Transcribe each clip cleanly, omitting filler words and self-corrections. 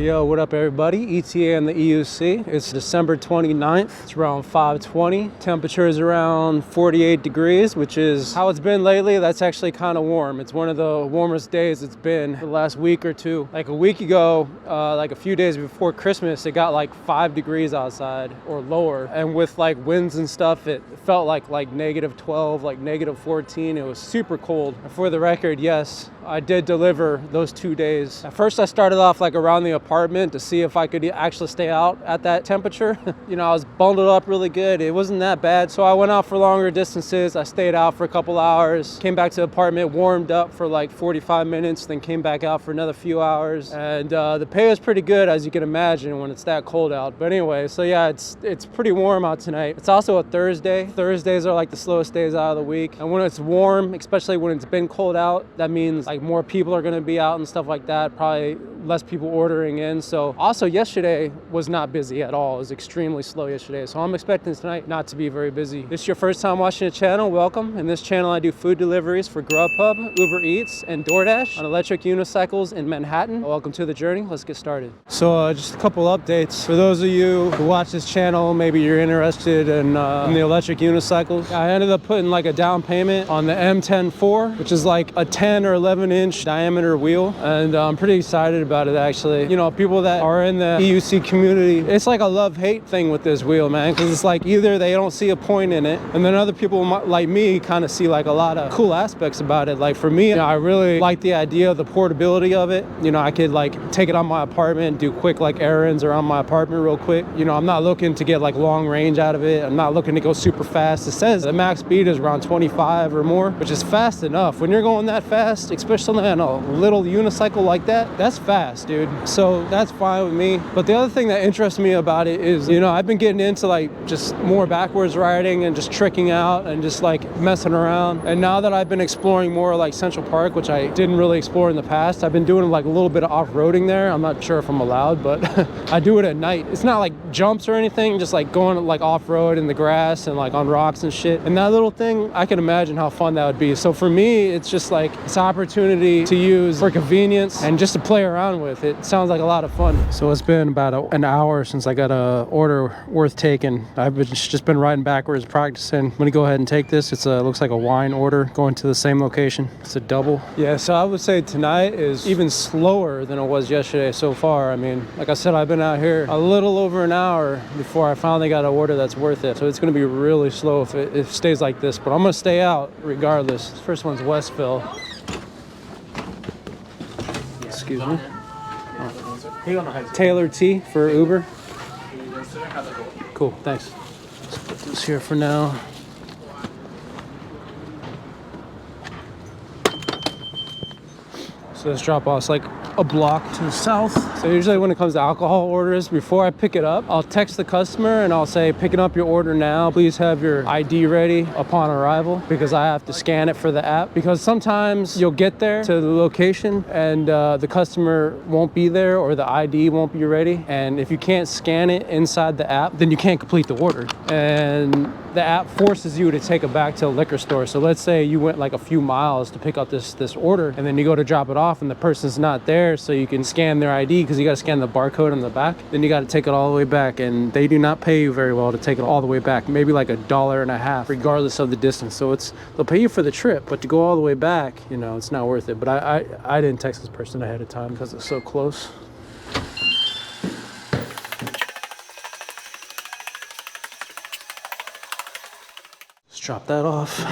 Yo, what up everybody? ETA and the EUC. It's December 29th. It's around 5:20. Temperature is around 48 degrees, which is how it's been lately. That's actually kind of warm. It's one of the warmest days it's been the last week or two. Like a week ago, like a few days before Christmas, it got like 5 degrees outside or lower. And with like winds and stuff, it felt like -12, like -14. It was super cold. And for the record, yes, I did deliver those 2 days. At first I started off like around the apartment to see if I could actually stay out at that temperature. You know, I was bundled up really good. It wasn't that bad. So I went out for longer distances. I stayed out for a couple hours, came back to the apartment, warmed up for like 45 minutes, then came back out for another few hours. And the pay was pretty good, as you can imagine, when it's that cold out. But anyway, so yeah, it's pretty warm out tonight. It's also a Thursday. Thursdays are like the slowest days out of the week. And when it's warm, especially when it's been cold out, that means like more people are gonna be out and stuff like that, probably less people ordering in. So also yesterday was not busy at all. It was extremely slow yesterday. So I'm expecting tonight not to be very busy. If this is your first time watching the channel, welcome. In this channel, I do food deliveries for Grubhub, Uber Eats, and DoorDash on electric unicycles in Manhattan. Welcome to the journey. Let's get started. So just a couple updates. For those of you who watch this channel, maybe you're interested in the electric unicycles. I ended up putting like a down payment on the M10-4, which is like a 10 or 11-inch diameter wheel. And I'm pretty excited about it, actually. You know, people that are in the EUC community, it's like a love-hate thing with this wheel, man, because it's like either they don't see a point in it, and then other people like me kind of see like a lot of cool aspects about it. Like for me, you know, I really like the idea of the portability of it. You know, I could like take it on my apartment, do quick like errands around my apartment real quick. You know, I'm not looking to get like long range out of it. I'm not looking to go super fast. It says the max speed is around 25 or more, which is fast enough. When you're going that fast, especially on a little unicycle like that, that's fast, dude. So that's fine with me. But the other thing that interests me about it is, you know, I've been getting into like just more backwards riding and just tricking out and just like messing around. And now that I've been exploring more like Central Park, which I didn't really explore in the past, I've been doing like a little bit of off-roading there. I'm not sure if I'm allowed, but I do it at night. It's not like jumps or anything, just like going like off-road in the grass and like on rocks and shit. And that little thing, I can imagine how fun that would be. So for me, it's just like it's an opportunity to use for convenience and just to play around with. It sounds like a lot of fun. So it's been about an hour since I got an order worth taking. I've just been riding backwards practicing. I'm gonna go ahead and take this. It's looks like a wine order going to the same location. It's a double. Yeah, so I would say tonight is even slower than it was yesterday so far. I mean, like I said, I've been out here a little over an hour before I finally got an order that's worth it. So it's gonna be really slow if it stays like this, but I'm gonna stay out regardless. This first one's Westville. Excuse me. Oh. Taylor T for Uber. Cool, thanks. Let's put this here for now. So this drop off's like a block to the south. So usually when it comes to alcohol orders, before I pick it up, I'll text the customer and I'll say, picking up your order now, please have your ID ready upon arrival, because I have to scan it for the app. Because sometimes you'll get there to the location and the customer won't be there or the ID won't be ready. And if you can't scan it inside the app, then you can't complete the order. And the app forces you to take it back to a liquor store. So let's say you went like a few miles to pick up this order, and then you go to drop it off and the person's not there, so you can scan their ID because you got to scan the barcode on the back. Then you got to take it all the way back, and they do not pay you very well to take it all the way back. Maybe like $1.50, regardless of the distance. So they'll pay you for the trip, but to go all the way back, you know, it's not worth it. But I didn't text this person ahead of time because it's so close. Drop that off.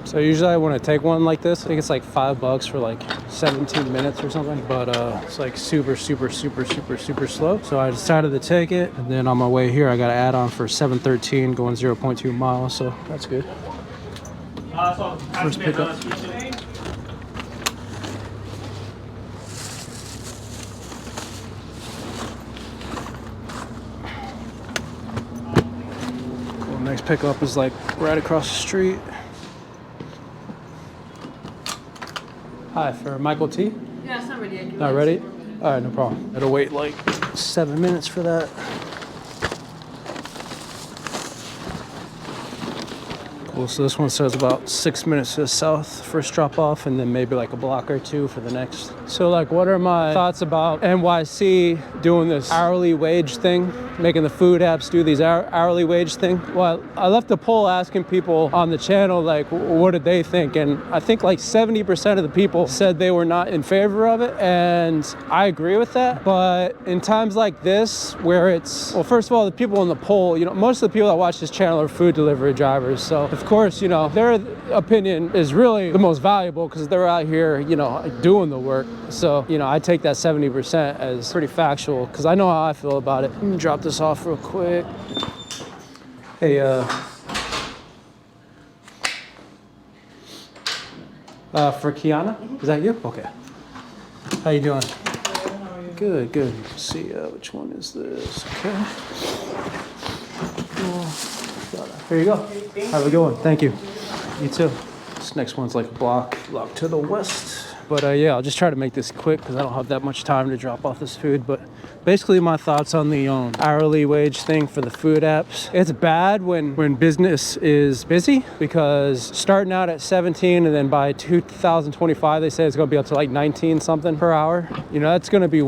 So usually I want to take one like this. I think it's like $5 for like 17 minutes or something, but it's like super slow. So I decided to take it, and then on my way here I got an add-on for 713 going 0.2 miles, so that's good. First pickup. Next pickup is like right across the street. Hi, for Michael T? Yeah, it's not ready yet. Not ready? All right, no problem. Gotta wait like 7 minutes for that. Cool, so this one says about 6 minutes to the south, first drop off, and then maybe like a block or two for the next. So like, what are my thoughts about NYC doing this hourly wage thing, making the food apps do these hourly wage thing? Well, I left a poll asking people on the channel, like, what did they think? And I think like 70% of the people said they were not in favor of it, and I agree with that. But in times like this, where it's, well, first of all, the people in the poll, you know, most of the people that watch this channel are food delivery drivers, so of course, you know, their opinion is really the most valuable because they're out here, you know, doing the work. So, you know, I take that 70% as pretty factual because I know how I feel about it. Let me drop this off real quick. Hey, for Kiana? Is that you? Okay. How you doing? Good, good. Let's see, which one is this? Okay. Cool. Here you go. Have a good one. Thank you. You too. This next one's like a block to the west. But yeah, I'll just try to make this quick because I don't have that much time to drop off this food. But basically my thoughts on the hourly wage thing for the food apps. It's bad when business is busy because starting out at 17 and then by 2025 they say it's going to be up to like 19 something per hour. You know, that's going to be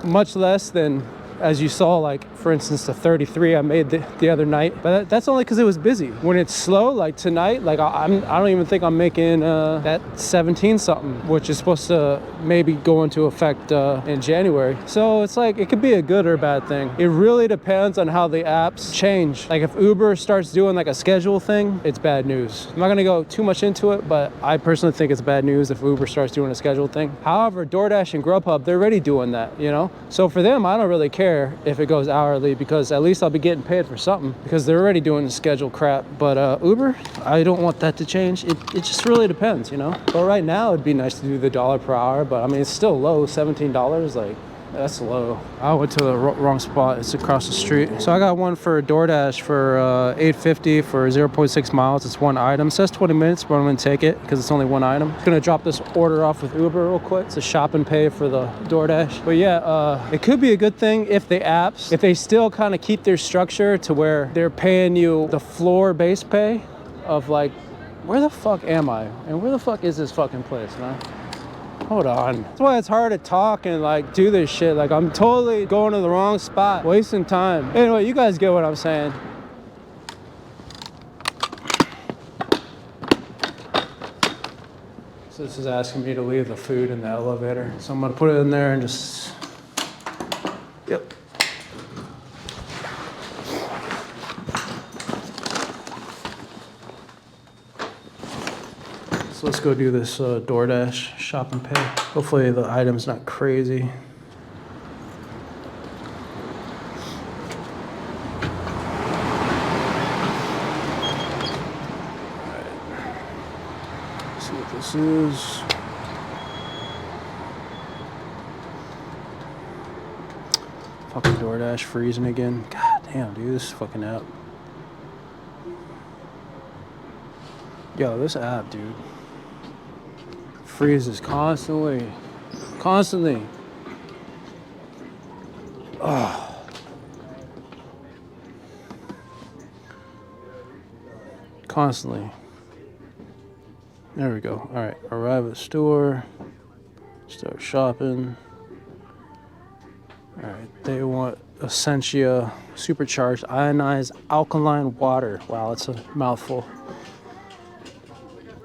much less than, as you saw, like for instance the 33 I made the other night, but that's only because it was busy. When it's slow, like tonight, like I don't even think I'm making that 17 something, which is supposed to maybe go into effect in January. So it's like it could be a good or bad thing. It really depends on how the apps change. Like if Uber starts doing like a schedule thing, it's bad news. I'm not gonna go too much into it, but I personally think it's bad news if Uber starts doing a schedule thing. However, DoorDash and Grubhub, they're already doing that, you know? So for them, I don't really care if it goes hourly because at least I'll be getting paid for something because they're already doing the schedule crap. But Uber, I don't want that to change. It just really depends, you know? But right now it'd be nice to do the dollar per hour, but I mean, it's still low, $17, like that's low. I went to the wrong spot. It's across the street. So I got one for DoorDash for $8.50 for 0.6 miles. It's one item. It says 20 minutes, but I'm gonna take it because it's only one item. I'm gonna drop this order off with Uber real quick. It's a shop and pay for the DoorDash. But yeah, it could be a good thing if the apps, if they still kind of keep their structure to where they're paying you the floor base pay of like, where the fuck am I? And where the fuck is this fucking place, man? Hold on. That's why it's hard to talk and like do this shit. Like I'm totally going to the wrong spot, wasting time. Anyway, you guys get what I'm saying. So this is asking me to leave the food in the elevator. So I'm gonna put it in there and just, yep. So let's go do this DoorDash shop and pay. Hopefully the item's not crazy. Alright. See what this is. Fucking DoorDash freezing again. God damn, dude, this fucking app. Yo, this app, dude. Freezes constantly. Oh. Constantly. There we go. All right, arrive at store. Start shopping. All right, they want Essentia supercharged ionized alkaline water. Wow, that's a mouthful.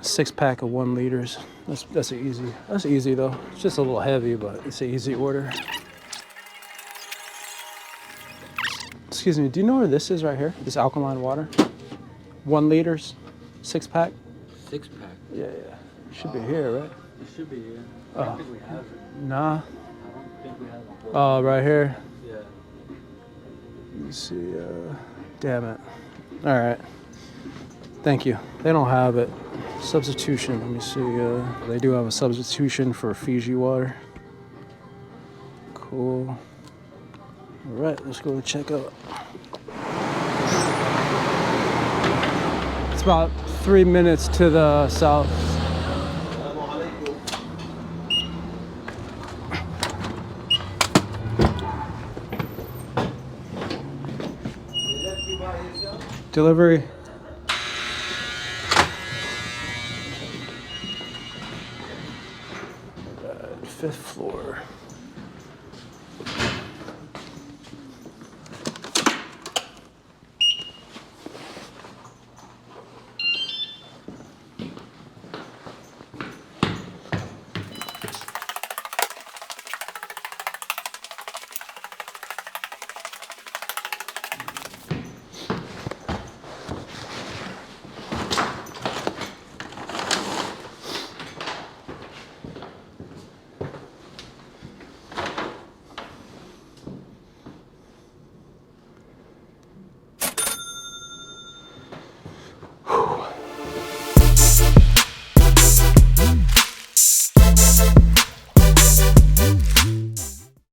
6-pack of 1 liters. That's easy. That's easy though. It's just a little heavy, but it's an easy order. Excuse me, do you know where this is right here? This alkaline water? 1 liters, 6-pack? 6-pack? Yeah. Should be here, right? It should be here. I don't think we have it. Nah. I don't think we have it. Oh, right here. Yeah. Let me see. Damn it. All right. Thank you. They don't have it. Substitution. Let me see. They do have a substitution for Fiji water. Cool. All right, let's go check out. It's about 3 minutes to the south. Delivery. 5th floor.